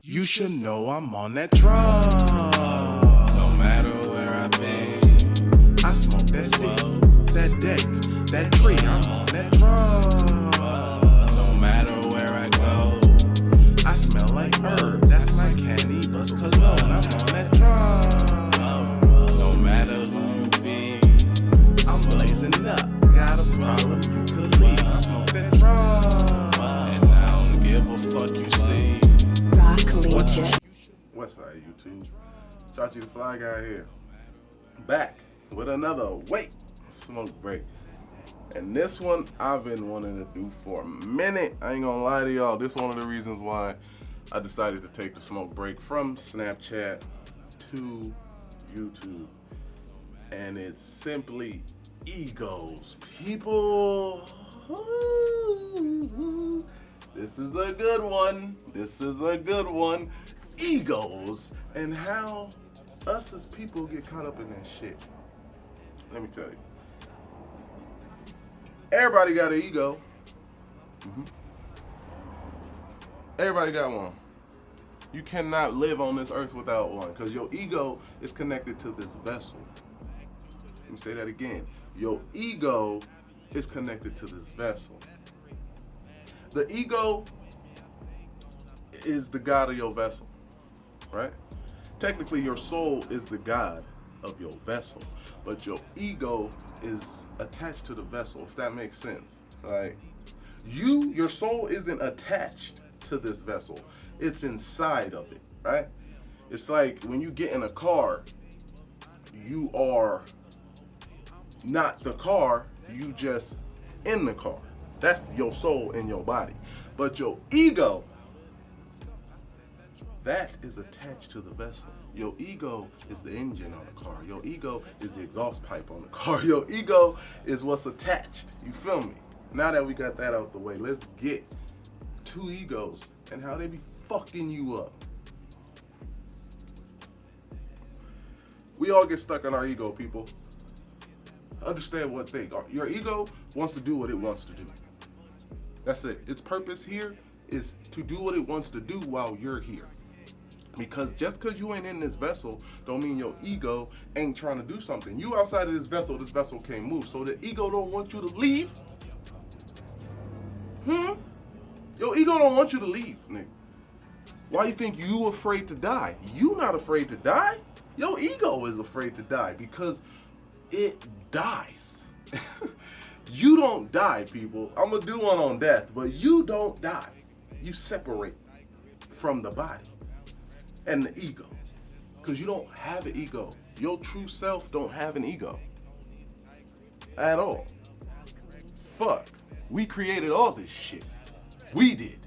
You should know I'm on that drug. No matter where I've been, I smoke that seed, that deck, that tree. I'm on that drug. no matter where I go, I smell like herb, that's like candy, bust cologne. I'm on that drug. no matter who you be, I'm blazing up, got a problem, you could leave. I smoke that drug. and I don't give a fuck you see. What's up, YouTube? Chachi the Fly Guy here. Back with another smoke break. And this one I've been wanting to do for a minute. I ain't gonna lie to y'all. This is one of the reasons why I decided to take the smoke break from Snapchat to YouTube. And it's simply egos. People. This is a good one. This is a good one. Egos and how us as people get caught up in that shit. Let me tell you. Everybody got an ego. Everybody got one. You cannot live on this earth without one because your ego is connected to this vessel. Let me say that again. Your ego is connected to this vessel. The ego is the god of your vessel, right? Technically, your soul is the god of your vessel, but your ego is attached to the vessel, if that makes sense. Like, your soul isn't attached to this vessel. It's inside of it, right? It's like when you get in a car, you are not the car, you just in the car. That's your soul in your body. But your ego, that is attached to the vessel. Your ego is the engine on the car. Your ego is the exhaust pipe on the car. Your ego is what's attached. You feel me? Now that we got that out the way, let's get to egos and how they be fucking you up. We all get stuck in our ego, people. Understand one thing. Your ego wants to do what it wants to do. That's it. Its purpose here is to do what it wants to do while you're here. Because just because you ain't in this vessel don't mean your ego ain't trying to do something. You outside of this vessel can't move. So the ego don't want you to leave. Your ego don't want you to leave, nigga. Why you think you afraid to die? You not afraid to die. Your ego is afraid to die because it dies. You don't die, people. I'm gonna do one on death, but you don't die. You separate from the body and the ego because you don't have an ego. Your true self don't have an ego at all. Fuck. We created all this shit. We did.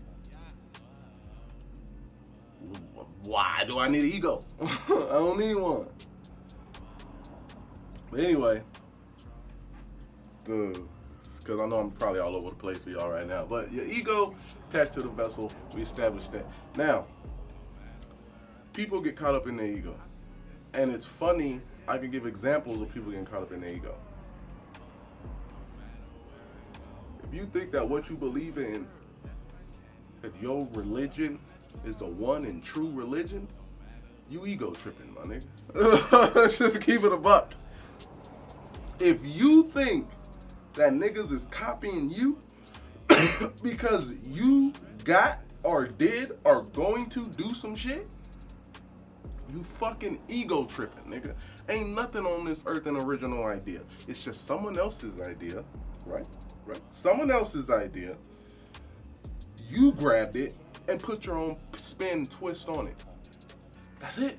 Why do I need an ego? I don't need one. But anyway, because I know I'm probably all over the place for y'all right now, but your ego attached to the vessel, we established that. Now, people get caught up in their ego. And it's funny, I can give examples of people getting caught up in their ego. If you think that what you believe in, that your religion is the one and true religion, you ego tripping, my nigga. Let's just keep it a buck. If you think that niggas is copying you because you got or did or going to do some shit, you fucking ego tripping, nigga. Ain't nothing on this earth an original idea. It's just someone else's idea, right? Someone else's idea. You grabbed it and put your own spin twist on it. That's it.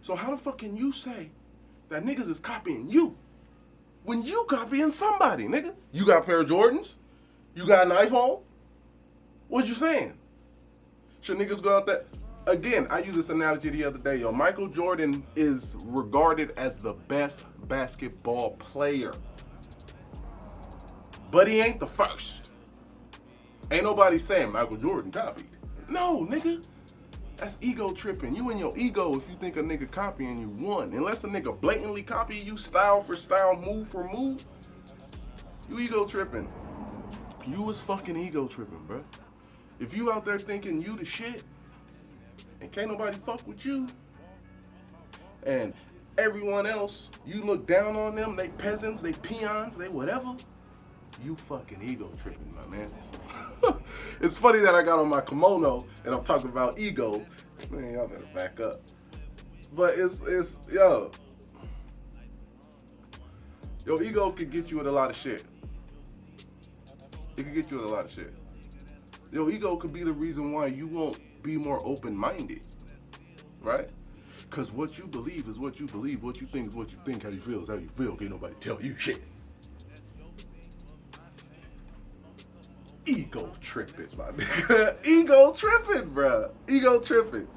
So how the fuck can you say that niggas is copying you when you copying somebody, nigga? You got a pair of Jordans? You got an iPhone? What you saying? Should niggas go out there? Again, I used this analogy the other day, yo. Michael Jordan is regarded as the best basketball player. But he ain't the first. Ain't nobody saying Michael Jordan copied. No, nigga. That's ego tripping. You and your ego if you think a nigga copying you won. Unless a nigga blatantly copy you style for style, move for move, you ego tripping. You was fucking ego tripping, bruh. If you out there thinking you the shit, and can't nobody fuck with you, and everyone else, you look down on them, they peasants, they peons, they whatever, you fucking ego tripping, my man. It's funny that I got on my kimono and I'm talking about ego. Man, y'all better back up. But it's yo, your ego can get you in a lot of shit. It can get you in a lot of shit. Your ego could be the reason why you won't be more open-minded, right? Because what you believe is what you believe. What you think is what you think. How you feel is how you feel. Can't nobody tell you shit. Ego tripping, my nigga. Ego tripping, bruh. Ego tripping.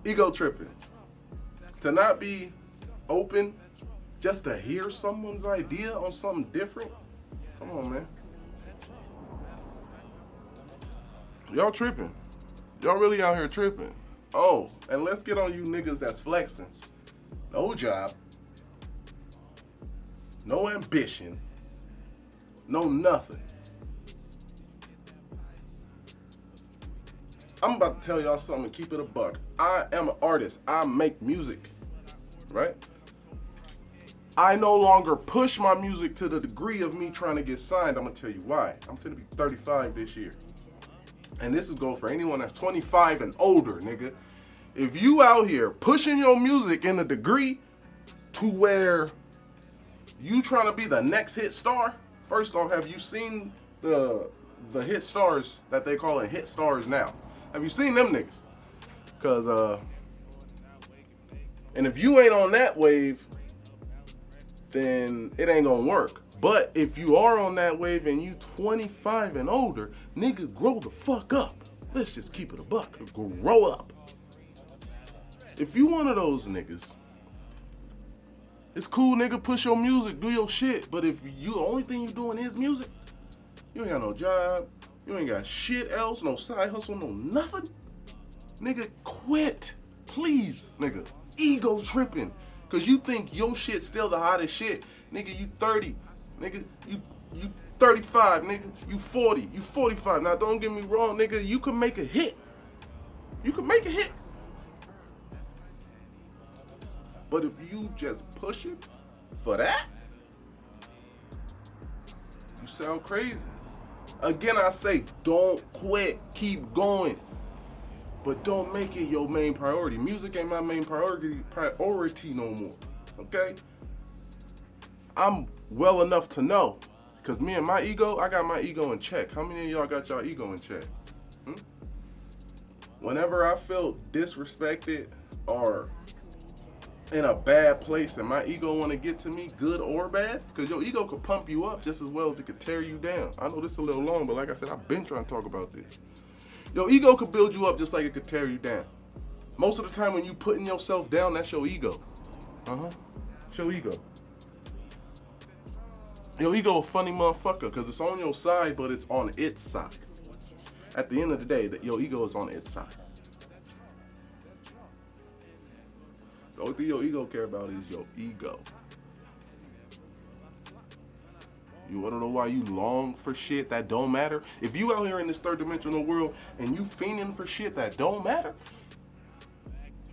Ego tripping. To not be open just to hear someone's idea on something different. Come on, man. Y'all tripping. Y'all really out here tripping. Oh, and let's get on you niggas that's flexing. No job. No ambition. No nothing. I'm about to tell y'all something and keep it a buck. I am an artist. I make music, right? I no longer push my music to the degree of me trying to get signed. I'm gonna tell you why. I'm finna be 35 this year. And this is go for anyone that's 25 and older, nigga. If you out here pushing your music in a degree to where you trying to be the next hit star, first off, have you seen the hit stars that they call it hit stars now? Have you seen them niggas? Cause and if you ain't on that wave, then it ain't gonna work. But if you are on that wave and you 25 and older, nigga, grow the fuck up. Let's just keep it a buck. Grow up. If you one of those niggas, it's cool, nigga, push your music, do your shit. But if you the only thing you doing is music, you ain't got no job, you ain't got shit else, no side hustle, no nothing, nigga, quit. Please, nigga. Ego tripping. Cause you think your shit still the hottest shit. Nigga, you 30. Nigga, you 35, nigga. You 40. You 45. Now, don't get me wrong, nigga. You can make a hit. You can make a hit. But if you just push it for that, you sound crazy. Again, I say, don't quit. Keep going. But don't make it your main priority. Music ain't my main priority no more. Okay? I'm well enough to know. Because me and my ego, I got my ego in check. How many of y'all got y'all ego in check? Whenever I feel disrespected or in a bad place and my ego want to get to me, good or bad, because your ego could pump you up just as well as it could tear you down. I know this is a little long, but like I said, I've been trying to talk about this. Your ego could build you up just like it could tear you down. Most of the time when you putting yourself down, that's your ego. It's your ego. Your ego a funny motherfucker because it's on your side, but it's on its side. At the end of the day, your ego is on its side. The only thing your ego care about is your ego. You wanna know why you long for shit that don't matter? If you out here in this third dimensional world and you fiending for shit that don't matter,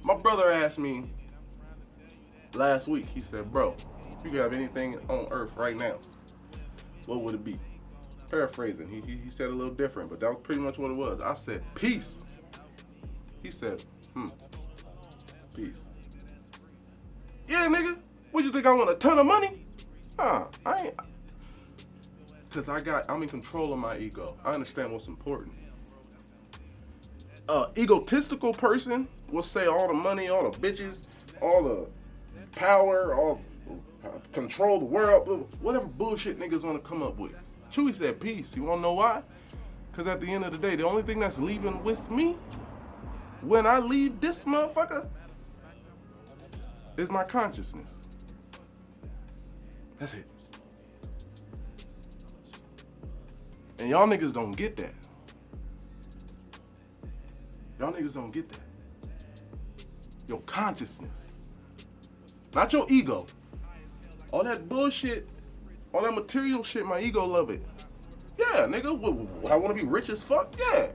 my brother asked me last week, he said, bro, if you could have anything on earth right now, what would it be? Paraphrasing, he said a little different, but that was pretty much what it was. I said, peace. He said, peace. Yeah, nigga, what you think I want, a ton of money? I ain't. Cause I'm in control of my ego. I understand what's important. Egotistical person will say all the money, all the bitches, all the power, all control the world, whatever bullshit niggas want to come up with. Chewy said peace. You wanna know why? Cause at the end of the day, the only thing that's leaving with me when I leave this motherfucker is my consciousness. That's it. And y'all niggas don't get that. Y'all niggas don't get that. Your consciousness. Not your ego. All that bullshit, all that material shit, my ego love it. Yeah, nigga, I want to be rich as fuck? Yeah.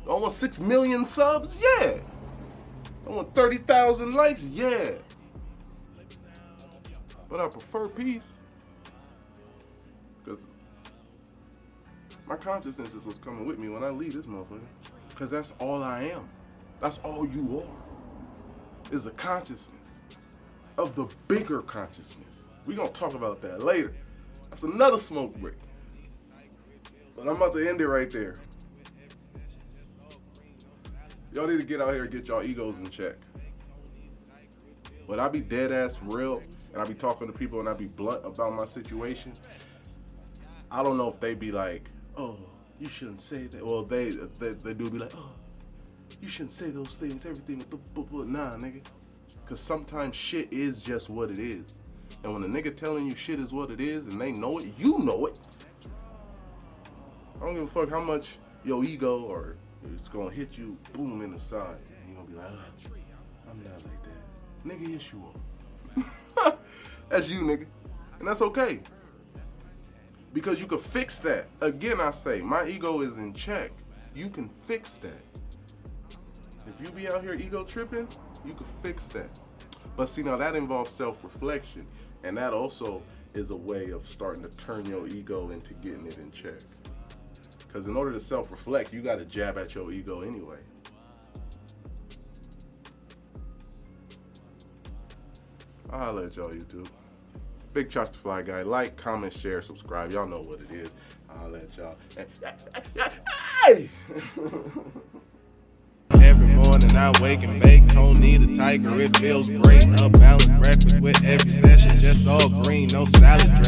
I want 6 million subs? Yeah. I want 30,000 likes, yeah. But I prefer peace. Because my consciousness is what's coming with me when I leave this motherfucker. Because that's all I am. That's all you are. Is a consciousness of the bigger consciousness. We're going to talk about that later. That's another smoke break. But I'm about to end it right there. Y'all need to get out here and get y'all egos in check. But I be dead ass real, and I be talking to people and I be blunt about my situation. I don't know if they be like, oh, you shouldn't say that. Well, they do be like, oh, you shouldn't say those things, everything with the nah, nigga. Cause sometimes shit is just what it is. And when a nigga telling you shit is what it is and they know it, you know it. I don't give a fuck how much your ego or it's gonna hit you boom in the side. And you're gonna be like, oh, I'm not like that. Nigga, yes you are. That's you, nigga. And that's okay. Because you can fix that. Again, I say, my ego is in check. You can fix that. If you be out here ego tripping, you can fix that. But see, now that involves self-reflection. And that also is a way of starting to turn your ego into getting it in check. Because in order to self-reflect, you got to jab at your ego anyway. I'll holla at y'all, YouTube. Big Charge the Fly Guy. Like, comment, share, subscribe. Y'all know what it is. I'll let y'all. Hey! Every morning I wake and bake, don't need a tiger, it feels great. A balanced breakfast with every session, just all green, no salad dressing.